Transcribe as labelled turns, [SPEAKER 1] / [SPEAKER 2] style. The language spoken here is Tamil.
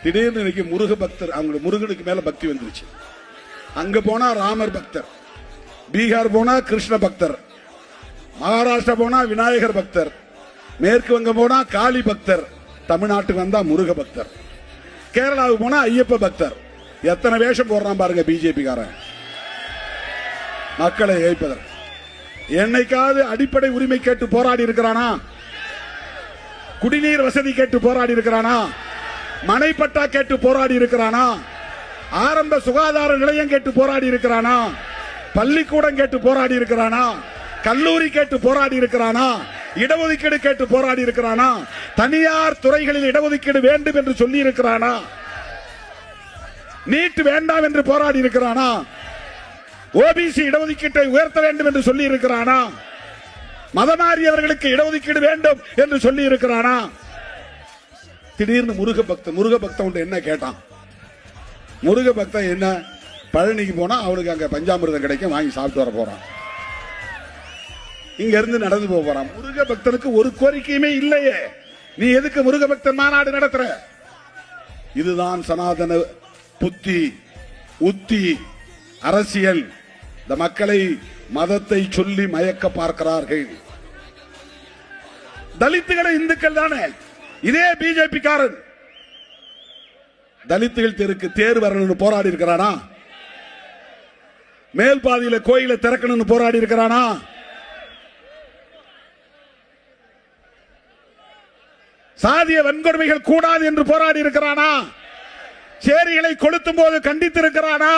[SPEAKER 1] திடீர்னு இன்னைக்கு முருக பக்தர், அவங்க முருகனுக்கு மேல பக்தி வந்துருச்சு. அங்க போனா ராமர் பக்தர், பீகார் போனா கிருஷ்ண பக்தர், மகாராஷ்டிரா போனா விநாயகர் பக்தர், மேற்கு வங்கம் போனா காளி பக்தர், தமிழ்நாட்டுக்கு வந்தா முருக பக்தர், கேரளாவுக்கு போனா ஐயப்ப பக்தர். எத்தனை வேஷம் போடுறான் பாருங்க பிஜேபி காரன் மக்களை ஏய்ப்பதற்கு. என்னைக்காவது அடிப்படை உரிமை கேட்டு போராடி இருக்கிறானா? குடிநீர் வசதி கேட்டு போராடி இருக்கிறானா? மனைப்பட்டா கேட்டு போராடி இருக்கிறானா? ஆரம்ப சுகாதார நிலையம் கேட்டு போராடி இருக்கிறானா? பள்ளிக்கூடம் கேட்டு போராடி இருக்கிறானா? கல்லூரி கேட்டு போராடி இருக்கிறானா? இடஒதுக்கீடு கேட்டு போராடி இருக்கிறானா? தனியார் துறைகளில் இடஒதுக்கீடு வேண்டும் என்று சொல்லி இருக்கிறானா? நீட் வேண்டாம் என்று போராடி இருக்கிறானா? ஓபிசி இடஒதுக்கீட்டை உயர்த்த வேண்டும் என்று சொல்லி இருக்கிறானா? மதமாறியவர்களுக்கு இடஒதுக்கீடு வேண்டும் என்று சொல்லி இருக்கிறானா? திடீர்னு முருக பக்தன் என்ன கேட்டான்? முருக பக்தன் என்ன, பழனிக்கு போனா அவனுக்கு அங்க பஞ்சாமிர்தம் கிடைக்கும், வாங்கி சாப்பிட்டு வர போறான், இங்க இருந்து நடந்து போறான். முருக பக்தனுக்கு ஒரு கோரிக்கையுமே இல்லையே, நீ எதுக்கு முருக பக்தன் மாநாடு நடத்துற? இதுதான் சனாதன புத்தி, உத்தி, அரசியல். இந்த மக்களை மதத்தை சொல்லி மயக்க பார்க்கிறார்கள். தலித்துகளை இந்துக்கள் தானே. இதே பிஜேபி காரன் தலித்துகள் தெருக்கு தேர் வரணும்னு போராடி இருக்கிறானா? மேல் பாதியில கோயிலை திறக்கணும்னு போராடி இருக்கிறானா? சாதிய வன்கொடுமைகள் கூடாது என்று போராடி இருக்கிறானா? சேரிகளை கொளுத்தும் போது கண்டித்திருக்கிறானா?